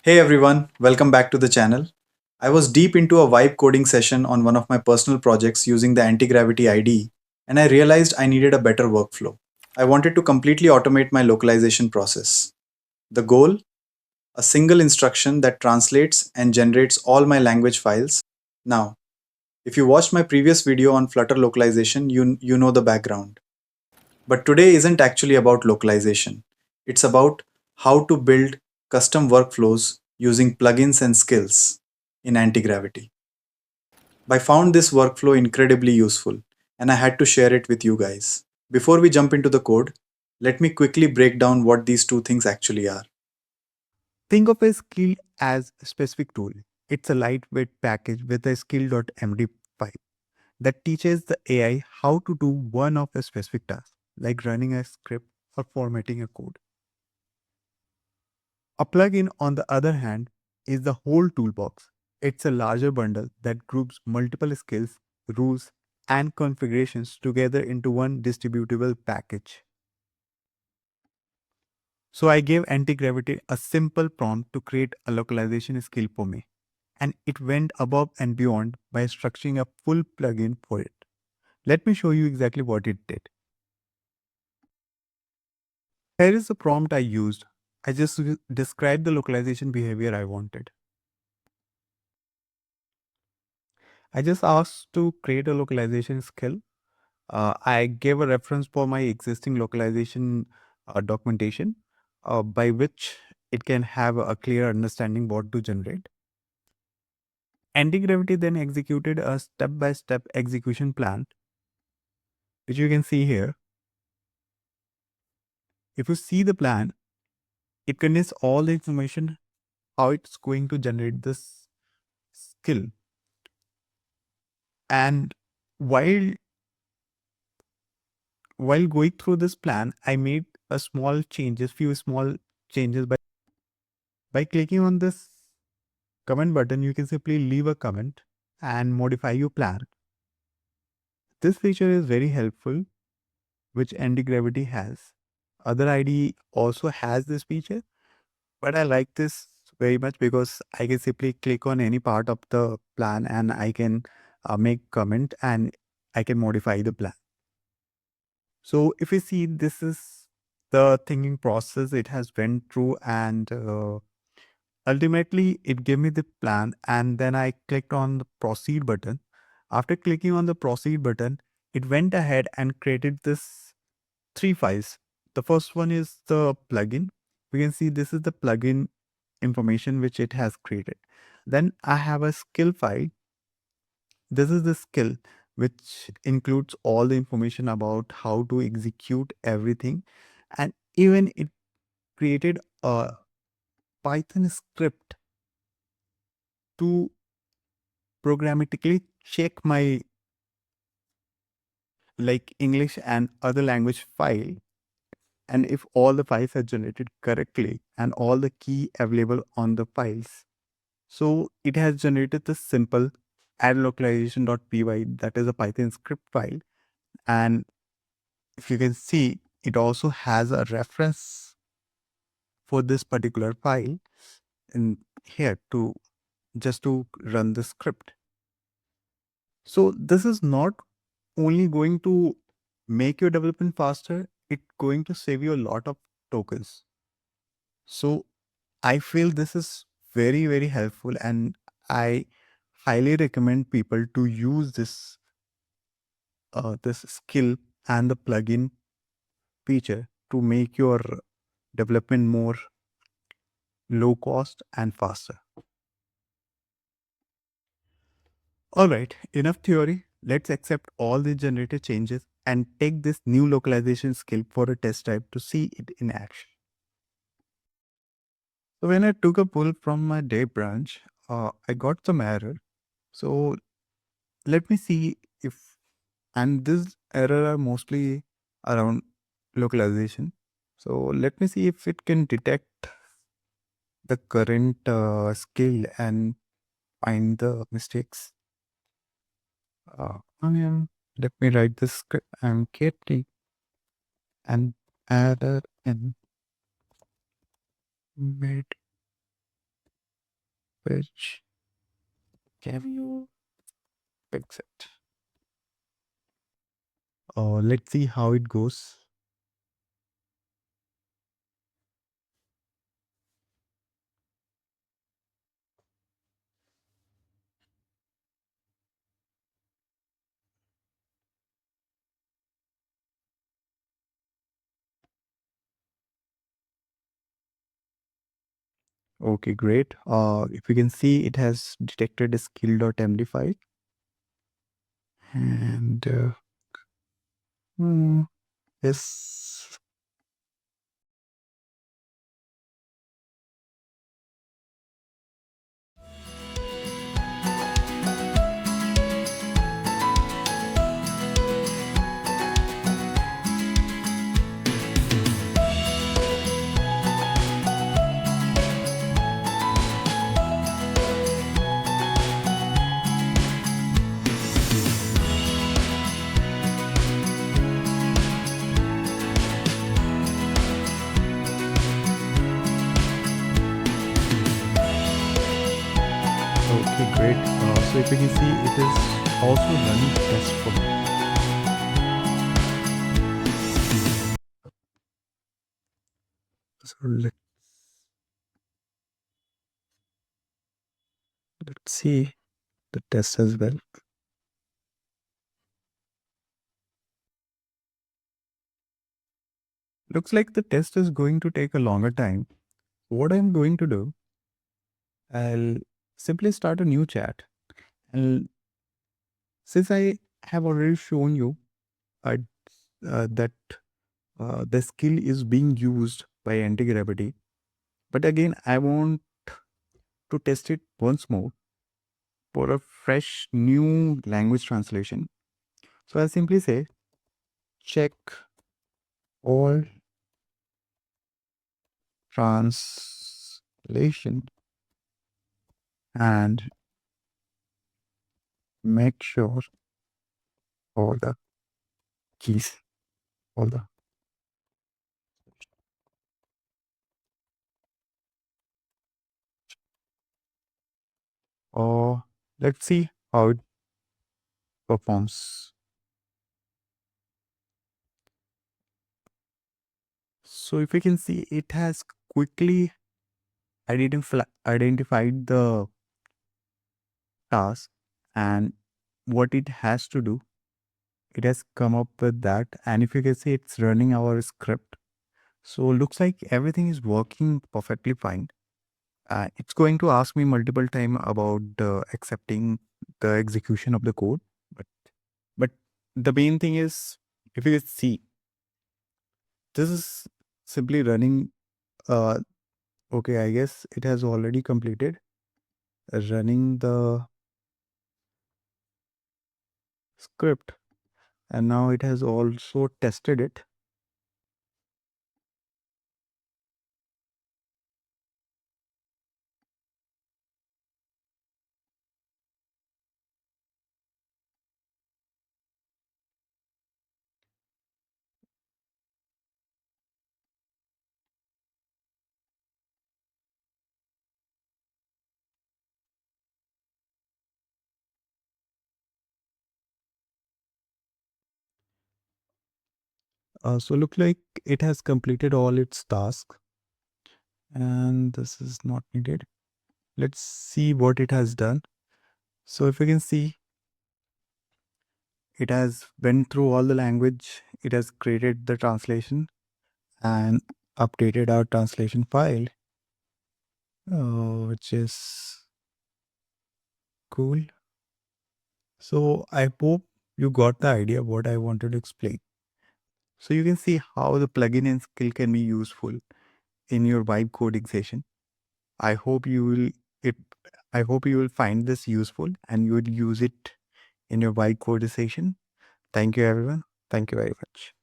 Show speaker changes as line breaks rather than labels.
Hey everyone, welcome back to the channel. I was deep into a vibe coding session on one of my personal projects using the Antigravity IDE, and I realized I needed a better workflow. I wanted to completely automate my localization process. The goal? A single instruction that translates and generates all my language files. Now, if you watched my previous video on Flutter localization, you know the background. But today isn't actually about localization. It's about how to build custom workflows using plugins and skills in anti-gravity. I found this workflow incredibly useful and I had to share it with you guys. Before we jump into the code, let me quickly break down what these two things actually are.
Think of a skill as a specific tool. It's a lightweight package with a skill.md file that teaches the AI how to do one of a specific task, like running a script or formatting a code. A plugin, on the other hand, is the whole toolbox. It's a larger bundle that groups multiple skills, rules, and configurations together into one distributable package. So I gave Anti-Gravity a simple prompt to create a localization skill for me, and it went above and beyond by structuring a full plugin for it. Let me show you exactly what it did. Here is the prompt I used. I just described the localization behavior I wanted. I just asked to create a localization skill. I gave a reference for my existing localization documentation by which it can have a clear understanding what to generate. Anti-gravity then executed a step-by-step execution plan, which you can see here. If you see the plan, it contains all the information how it's going to generate this skill. And while while going through this plan, I made a few small changes by clicking on this comment button. You can simply leave a comment and modify your plan. This feature is very helpful, which anti-gravity has. Other IDE also has this feature, but I like this very much because I can simply click on any part of the plan and I can make comment and I can modify the plan. So if you see, this is the thinking process it has went through, and ultimately it gave me the plan, and then I clicked on the proceed button. After clicking on the proceed button, it went ahead and created this three files. The first one is the plugin. We can see this is the plugin information which it has created. Then I have a skill file. This is the skill which includes all the information about how to execute everything. And even it created a Python script to programmatically check my like English and other language file, and if all the files are generated correctly and all the key available on the files. So it has generated the simple add localization.py, that is a Python script file. And if you can see, it also has a reference for this particular file in here to just to run the script. So this is not only going to make your development faster, it's going to save you a lot of tokens. So I feel this is very, very helpful, and I highly recommend people to use this skill and the plugin feature to make your development more low cost and faster. All right, enough theory. Let's accept all the generated changes and take this new localization skill for a test drive to see it in action. So when I took a pull from my day branch, I got some error. So let me see if, and this error are mostly around localization. So let me see if it can detect the current skill and find the mistakes. Let me write this script. I'm getting an error in mid Which can you fix it? Let's see how it goes. Okay, great. If you can see, it has detected a skill.md file. And hmm, yes. Okay, great. So if you can see, it is also running test for me. So let's see the test as well. Looks like the test is going to take a longer time. What I'm going to do, I'll simply start a new chat. And since I have already shown you uh, that the skill is being used by anti-gravity, but again, I want to test it once more for a fresh new language translation. So I'll simply say check all translation and make sure all the keys, all the or let's see how it performs. So if you can see, it has quickly identified the task and what it has to do. It has come up with that, and if you can see, it's running our script. So looks like everything is working perfectly fine. It's going to ask me multiple time about accepting the execution of the code, but but the main thing is, if you can see, this is simply running. Uh, okay, I guess it has already completed running the script, and now it has also tested it. So look like it has completed all its tasks, and this is not needed. Let's see what it has done. So if you can see, it has went through all the language. It has created the translation and updated our translation file, which is cool. So I hope you got the idea what I wanted to explain. So you can see how the plugin and skill can be useful in your vibe coding session. I hope you will it I hope you will find this useful and you will use it in your vibe coding session. Thank you everyone. Thank you very much.